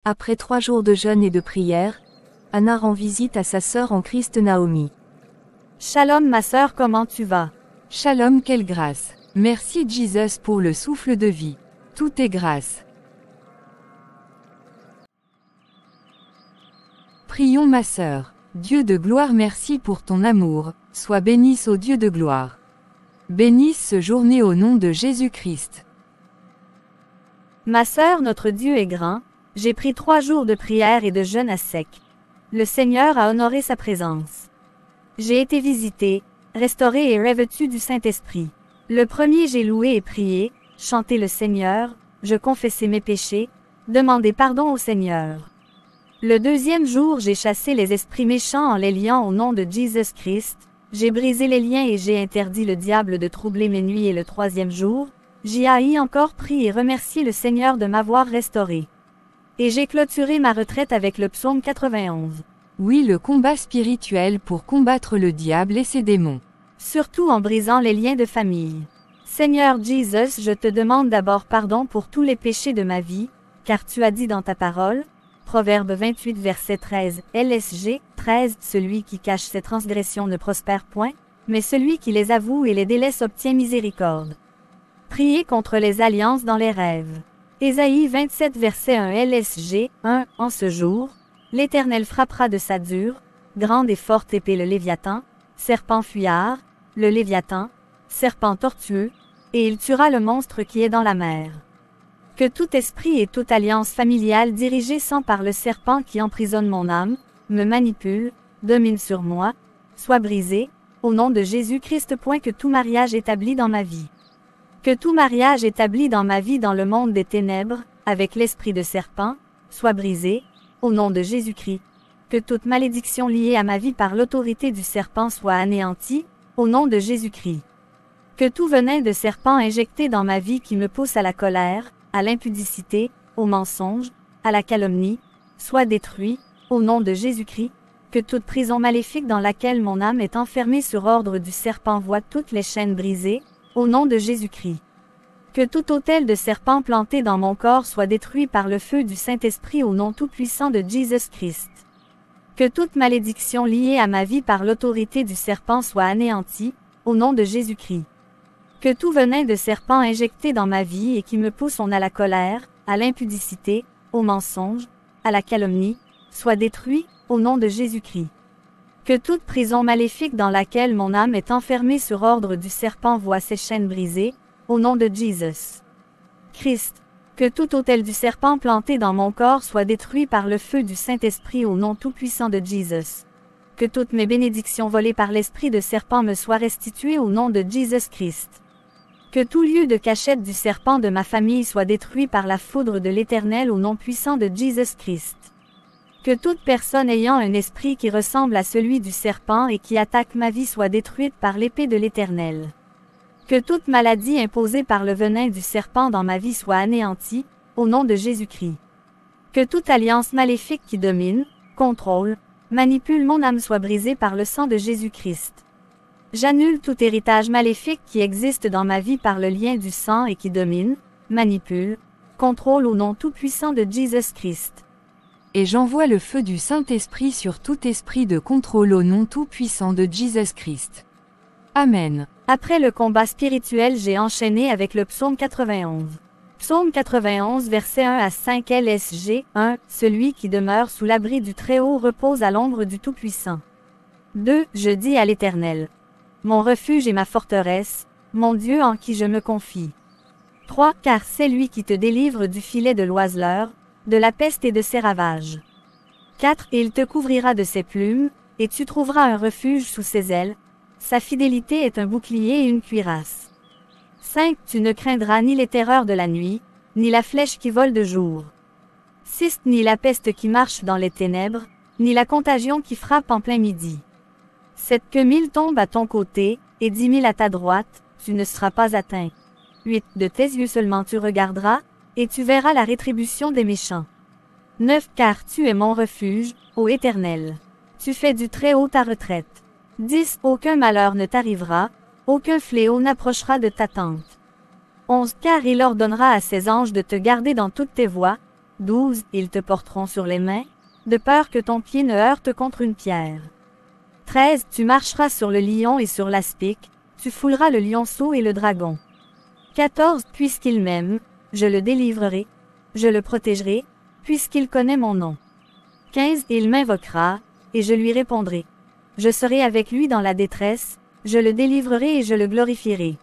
Après 3 jours de jeûne et de prière, Anna rend visite à sa sœur en Christ Naomi. Shalom ma sœur, comment tu vas? Shalom, quelle grâce! Merci Jesus pour le souffle de vie. Tout est grâce. Prions ma sœur. Dieu de gloire, merci pour ton amour, sois bénisse ô Dieu de gloire. Bénisse ce journée au nom de Jésus-Christ. Ma sœur, notre Dieu est grand, j'ai pris 3 jours de prière et de jeûne à sec. Le Seigneur a honoré sa présence. J'ai été visitée, restaurée et revêtue du Saint-Esprit. Le premier j'ai loué et prié, chanté le Seigneur, je confessai mes péchés, demandé pardon au Seigneur. Le deuxième jour j'ai chassé les esprits méchants en les liant au nom de Jésus-Christ, j'ai brisé les liens et j'ai interdit le diable de troubler mes nuits et le troisième jour, j'ai encore prié et remercié le Seigneur de m'avoir restauré. Et j'ai clôturé ma retraite avec le psaume 91. Oui, le combat spirituel pour combattre le diable et ses démons. Surtout en brisant les liens de famille. Seigneur Jesus, je te demande d'abord pardon pour tous les péchés de ma vie, car tu as dit dans ta parole, Proverbe 28 verset 13, LSG 13, celui qui cache ses transgressions ne prospère point, mais celui qui les avoue et les délaisse obtient miséricorde. Priez contre les alliances dans les rêves. Ésaïe 27 verset 1 LSG 1, en ce jour, l'Éternel frappera de sa dure, grande et forte épée le Léviathan, serpent fuyard, le Léviathan, serpent tortueux, et il tuera le monstre qui est dans la mer. Que tout esprit et toute alliance familiale dirigée sans par le serpent qui emprisonne mon âme, me manipule, domine sur moi, soit brisé, au nom de Jésus-Christ. Que tout mariage établi dans ma vie. Que tout mariage établi dans ma vie dans le monde des ténèbres, avec l'esprit de serpent, soit brisé, au nom de Jésus-Christ. Que toute malédiction liée à ma vie par l'autorité du serpent soit anéantie, au nom de Jésus-Christ. Que tout venin de serpent injecté dans ma vie qui me pousse à la colère, à l'impudicité, au mensonge, à la calomnie, soit détruit, au nom de Jésus-Christ. Que toute prison maléfique dans laquelle mon âme est enfermée sur ordre du serpent voie toutes les chaînes brisées, au nom de Jésus-Christ. Que tout autel de serpent planté dans mon corps soit détruit par le feu du Saint-Esprit au nom tout-puissant de Jésus-Christ. Que toute malédiction liée à ma vie par l'autorité du serpent soit anéantie, au nom de Jésus-Christ. Que tout venin de serpent injecté dans ma vie et qui me pousse à la colère, à l'impudicité, au mensonge, à la calomnie, soit détruit, au nom de Jésus-Christ. Que toute prison maléfique dans laquelle mon âme est enfermée sur ordre du serpent voie ses chaînes brisées, au nom de Jésus Christ. Que tout autel du serpent planté dans mon corps soit détruit par le feu du Saint-Esprit au nom tout-puissant de Jésus. Que toutes mes bénédictions volées par l'esprit de serpent me soient restituées au nom de Jésus-Christ. Que tout lieu de cachette du serpent de ma famille soit détruit par la foudre de l'Éternel au nom puissant de Jésus-Christ. Que toute personne ayant un esprit qui ressemble à celui du serpent et qui attaque ma vie soit détruite par l'épée de l'Éternel. Que toute maladie imposée par le venin du serpent dans ma vie soit anéantie, au nom de Jésus-Christ. Que toute alliance maléfique qui domine, contrôle, manipule mon âme soit brisée par le sang de Jésus-Christ. J'annule tout héritage maléfique qui existe dans ma vie par le lien du sang et qui domine, manipule, contrôle au nom tout-puissant de Jésus-Christ. Et j'envoie le feu du Saint-Esprit sur tout esprit de contrôle au nom tout-puissant de Jésus-Christ. Amen. Après le combat spirituel, j'ai enchaîné avec le psaume 91. Psaume 91 versets 1 à 5 LSG 1. Celui qui demeure sous l'abri du Très-Haut repose à l'ombre du Tout-Puissant. 2. Je dis à l'Éternel: mon refuge et ma forteresse, mon Dieu en qui je me confie. 3. Car c'est lui qui te délivre du filet de l'oiseleur, de la peste et de ses ravages. 4. Et il te couvrira de ses plumes, et tu trouveras un refuge sous ses ailes. Sa fidélité est un bouclier et une cuirasse. 5. Tu ne craindras ni les terreurs de la nuit, ni la flèche qui vole de jour. 6. Ni la peste qui marche dans les ténèbres, ni la contagion qui frappe en plein midi. 7. Que 1000 tombent à ton côté, et 10 000 à ta droite, tu ne seras pas atteint. 8. De tes yeux seulement tu regarderas, et tu verras la rétribution des méchants. 9. Car tu es mon refuge, ô Éternel. Tu fais du Très-Haut ta retraite. 10. Aucun malheur ne t'arrivera, aucun fléau n'approchera de ta tente. 11. Car il ordonnera à ses anges de te garder dans toutes tes voies, 12. Ils te porteront sur les mains, de peur que ton pied ne heurte contre une pierre. 13. Tu marcheras sur le lion et sur l'aspic, tu fouleras le lionceau et le dragon. 14. Puisqu'il m'aime, je le délivrerai, je le protégerai, puisqu'il connaît mon nom. 15. Il m'invoquera, et je lui répondrai. Je serai avec lui dans la détresse, je le délivrerai et je le glorifierai.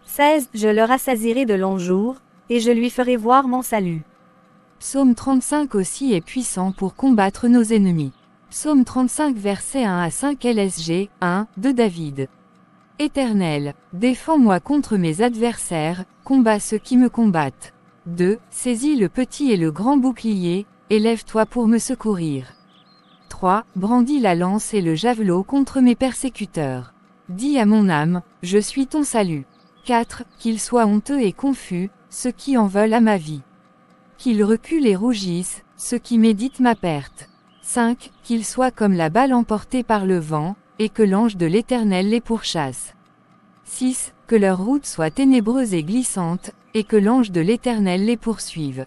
16. Je le rassasierai de longs jours, et je lui ferai voir mon salut. Psaume 35 aussi est puissant pour combattre nos ennemis. Psaume 35 versets 1 à 5 LSG, 1, de David. Éternel, défends-moi contre mes adversaires, combats ceux qui me combattent. 2. Saisis le petit et le grand bouclier, élève-toi pour me secourir. 3. Brandis la lance et le javelot contre mes persécuteurs. Dis à mon âme, je suis ton salut. 4. Qu'ils soient honteux et confus, ceux qui en veulent à ma vie. Qu'ils reculent et rougissent, ceux qui méditent ma perte. 5. Qu'ils soient comme la balle emportée par le vent, et que l'ange de l'Éternel les pourchasse. 6. Que leur route soit ténébreuse et glissante, et que l'ange de l'Éternel les poursuive.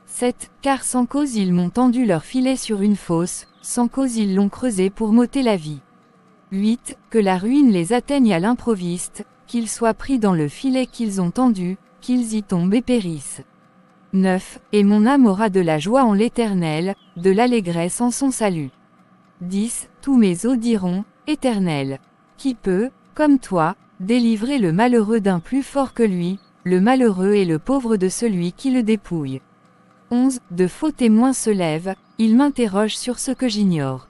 7. Car sans cause ils m'ont tendu leur filet sur une fosse, sans cause ils l'ont creusé pour m'ôter la vie. 8. Que la ruine les atteigne à l'improviste, qu'ils soient pris dans le filet qu'ils ont tendu, qu'ils y tombent et périssent. 9. Et mon âme aura de la joie en l'Éternel, de l'allégresse en son salut. 10. Tous mes os diront, Éternel. Qui peut, comme toi, délivrer le malheureux d'un plus fort que lui, le malheureux et le pauvre de celui qui le dépouille. 11. De faux témoins se lèvent, ils m'interrogent sur ce que j'ignore.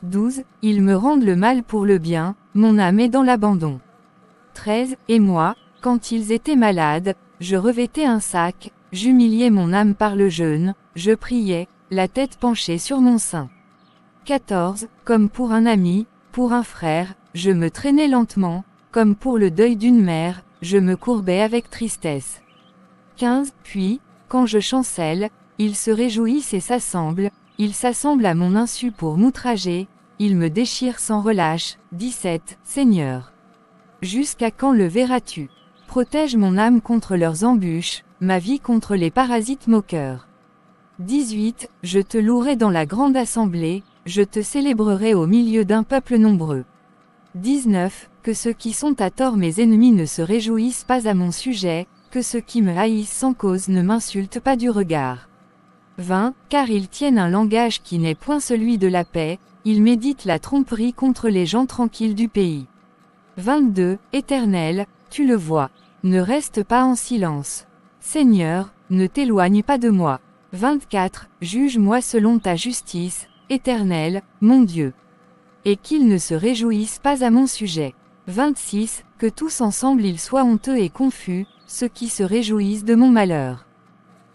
12. Ils me rendent le mal pour le bien, mon âme est dans l'abandon. 13. Et moi, quand ils étaient malades, je revêtais un sac, j'humiliais mon âme par le jeûne, je priais, la tête penchée sur mon sein. 14. Comme pour un ami, pour un frère, je me traînais lentement, comme pour le deuil d'une mère, je me courbais avec tristesse. 15. Puis, quand je chancelle, ils se réjouissent et s'assemblent, ils s'assemblent à mon insu pour m'outrager, ils me déchirent sans relâche. 17. Seigneur. Jusqu'à quand le verras-tu? Protège mon âme contre leurs embûches, ma vie contre les parasites moqueurs. 18. Je te louerai dans la grande assemblée, je te célébrerai au milieu d'un peuple nombreux. 19. Que ceux qui sont à tort mes ennemis ne se réjouissent pas à mon sujet, que ceux qui me haïssent sans cause ne m'insultent pas du regard. 20. Car ils tiennent un langage qui n'est point celui de la paix, ils méditent la tromperie contre les gens tranquilles du pays. 22. Éternel, tu le vois. Ne reste pas en silence. Seigneur, ne t'éloigne pas de moi. 24. Juge-moi selon ta justice, Éternel, mon Dieu. Et qu'ils ne se réjouissent pas à mon sujet. 26. Que tous ensemble ils soient honteux et confus, ceux qui se réjouissent de mon malheur.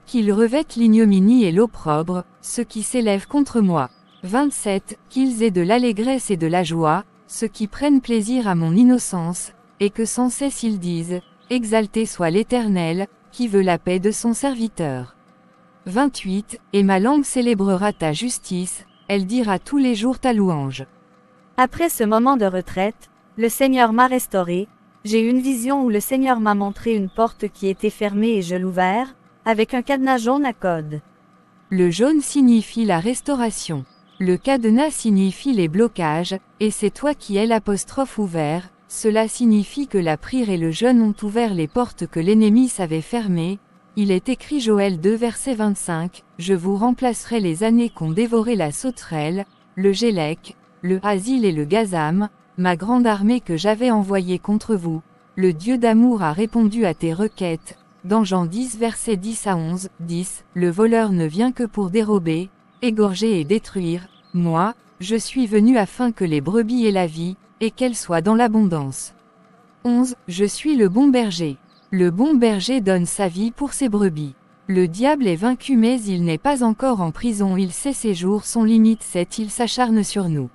Qu'ils revêtent l'ignominie et l'opprobre, ceux qui s'élèvent contre moi. 27. Qu'ils aient de l'allégresse et de la joie, ceux qui prennent plaisir à mon innocence, et que sans cesse ils disent, exalté soit l'Éternel, qui veut la paix de son serviteur. 28. Et ma langue célébrera ta justice, elle dira tous les jours ta louange. Après ce moment de retraite, le Seigneur m'a restauré, j'ai eu une vision où le Seigneur m'a montré une porte qui était fermée et je l'ouvert, avec un cadenas jaune à code. Le jaune signifie la restauration. Le cadenas signifie les blocages, et c'est toi qui es l'apostrophe ouvert, cela signifie que la prière et le jeûne ont ouvert les portes que l'ennemi savait fermer. Il est écrit Joël 2 verset 25, je vous remplacerai les années qu'ont dévoré la sauterelle, le gélec, le asile et le gazam, ma grande armée que j'avais envoyée contre vous. Le Dieu d'amour a répondu à tes requêtes. Dans Jean 10 versets 10 à 11, 10, le voleur ne vient que pour dérober, égorger et détruire. Moi, je suis venu afin que les brebis aient la vie, et qu'elles soient dans l'abondance. 11. Je suis le bon berger. Le bon berger donne sa vie pour ses brebis. Le diable est vaincu mais il n'est pas encore en prison, il sait ses jours sont limites, il s'acharne sur nous.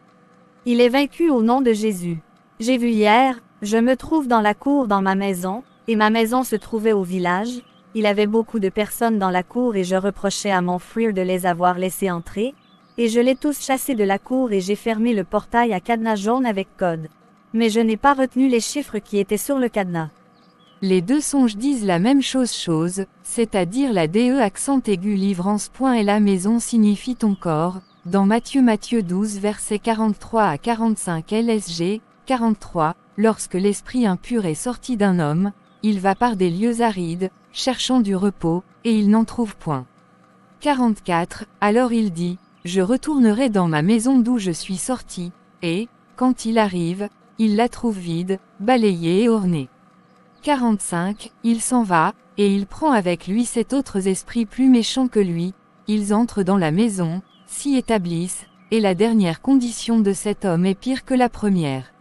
Il est vaincu au nom de Jésus. J'ai vu hier, je me trouve dans la cour dans ma maison, et ma maison se trouvait au village, il avait beaucoup de personnes dans la cour et je reprochais à mon frère de les avoir laissés entrer, et je l'ai tous chassés de la cour et j'ai fermé le portail à cadenas jaune avec code. Mais je n'ai pas retenu les chiffres qui étaient sur le cadenas. Les deux songes disent la même chose, c'est-à-dire la DE accent aigu livrance. Et la maison signifie ton corps, dans Matthieu 12 versets 43 à 45 LSG, 43, lorsque l'esprit impur est sorti d'un homme, il va par des lieux arides, cherchant du repos, et il n'en trouve point. 44, alors il dit, je retournerai dans ma maison d'où je suis sorti, et, quand il arrive, il la trouve vide, balayée et ornée. 45, il s'en va, et il prend avec lui sept autres esprits plus méchants que lui, ils entrent dans la maison, s'y établissent, et la dernière condition de cet homme est pire que la première.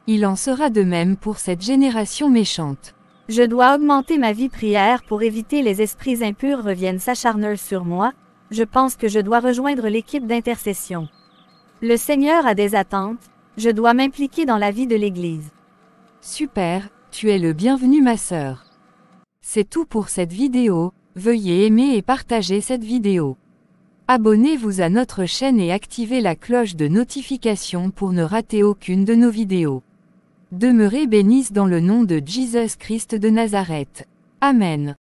Il en sera de même pour cette génération méchante. Je dois augmenter ma vie prière pour éviter les esprits impurs reviennent s'acharner sur moi, je pense que je dois rejoindre l'équipe d'intercession. Le Seigneur a des attentes, je dois m'impliquer dans la vie de l'Église. Super, tu es le bienvenu ma sœur. C'est tout pour cette vidéo, veuillez aimer et partager cette vidéo. Abonnez-vous à notre chaîne et activez la cloche de notification pour ne rater aucune de nos vidéos. Demeurez bénis dans le nom de Jésus Christ de Nazareth. Amen.